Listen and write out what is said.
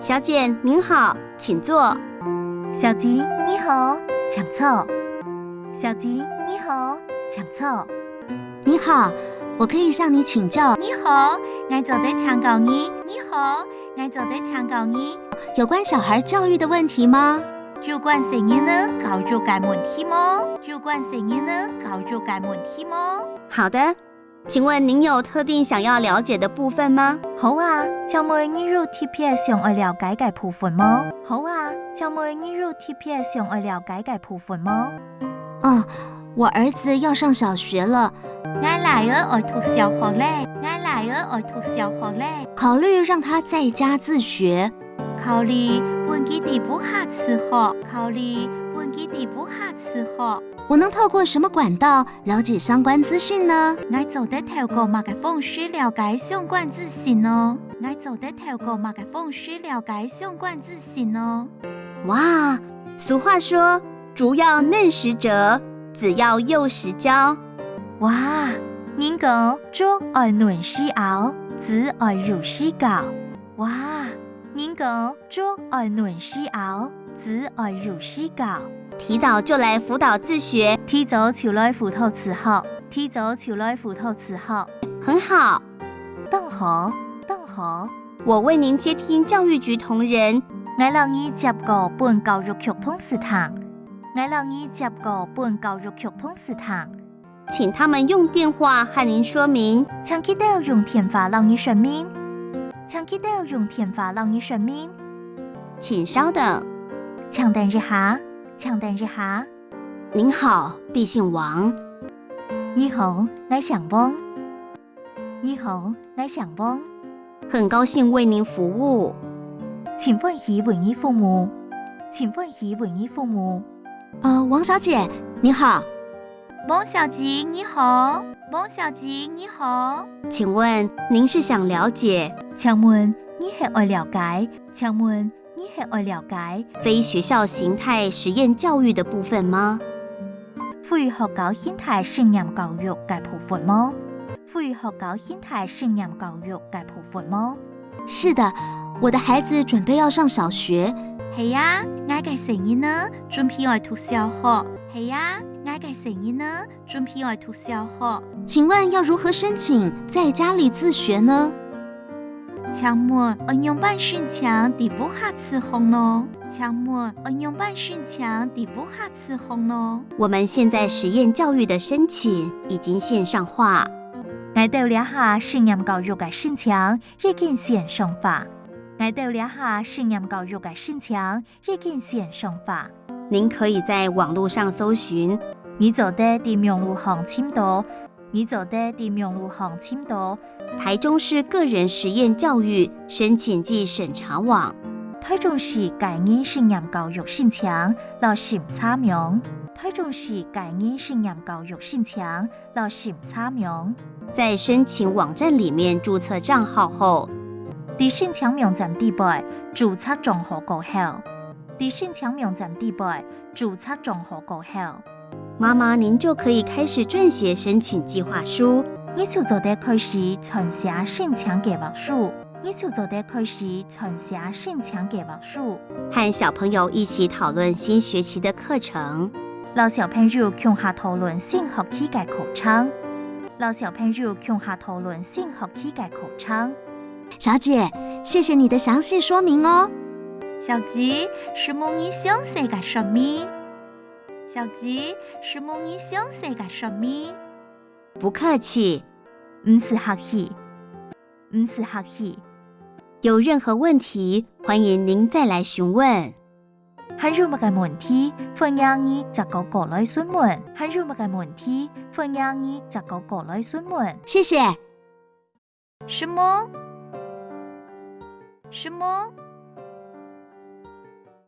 小姐您好，请坐。小姐你好，请坐。小姐你好，请坐。你好，我可以向你请教。你好，我做得请教你。你好，我做得請教你。有關小孩教育的問題嗎？有關成人呢教育嘅問題嗎？有關成人呢教育嘅問題嗎？好的，請問您有特定想要了解的部分嗎？好啊，請問你有特別想要了解嘅部分嗎？好啊，請問你有特別想要了解嘅部分嗎？我兒子要上小學了。我女兒要讀小學咧，我女兒要讀小學咧。考慮讓他在家自學。考慮本基地不下次學，考慮本基地不下次學。我能透過什麼管道了解相關資訊呢？我做得透過乜嘅方式了解相關資訊呢？我做得透過乜嘅方式了解相關資訊呢？哇，俗話說，竹要嫩時折，子要幼時教。哇，您講竹要嫩時熬，子要幼時教。哇，您講竹要嫩時熬，子要幼時教。提早就來輔導自學，提早就來輔導自學，提早就來輔導自學。很好。當好，當好。我為您接聽教育局同仁，我讓你接個本教育局通事堂，我讓你接個本教育局通事堂。請他們用電話和您說明。請記得用電話讓你說明，請記得用電話讓你說明。請稍等，請等一下，請等一下。您好，敝姓王。你好，我姓王。你好，我姓王。很高興為您服務。請歡迎為你服務，請歡迎為你服務。王小姐，你好。王小姐你好，王小姐你好。請問您是想了解？請問你係愛了解？請問你係愛了解非學校形態實驗教育的部分嗎？非學校形態實驗教育嘅部分嗎？非學校形態實驗教育嘅部分嗎？是的，我的孩子準備要上小學。係啊，我嘅成人呢準備要讀小學。係啊，我嘅成人呢準備要讀小學。請問要如何申請在家裡自學呢？請問應用辦申請第不下次紅呢？請問應用辦申請第不下次紅呢？我們現在實驗教育的申請已經線上化。我哋了下實驗教育嘅申請已經線上化。我哋了下實驗教育嘅申請已經線上化。您可以在網絡上搜尋。你做得地網路行簽到，你做得地網路行簽到。台中市個人實驗教育申請暨審查網。台中市個人實驗教育申請落審查網。台中市個人實驗教育申請落審查網。在申請網站裡面註冊賬號後，在申請網站底部註冊賬號過後，在申請網站底部註冊賬號過後，媽媽您就可以開始撰寫申請計劃書。你就做得開始撰寫申請計劃書。你就做得開始撰寫申請計劃書。和小朋友一起討論新學期的課程。老小朋友共下討論新學期嘅課程。老小朋友共下討論新學期嘅課程。小姐，謝謝你的詳細說明哦。小姐，是冇你詳細嘅說明。小姐，是冇你詳細嘅說明。不客氣。唔是客氣，唔是客氣。有任何問題，歡迎您再來詢問。還有乜嘅問題，歡迎你再過來詢問。還有乜嘅問題，歡迎你再過來詢問。謝謝。什麼？什麼？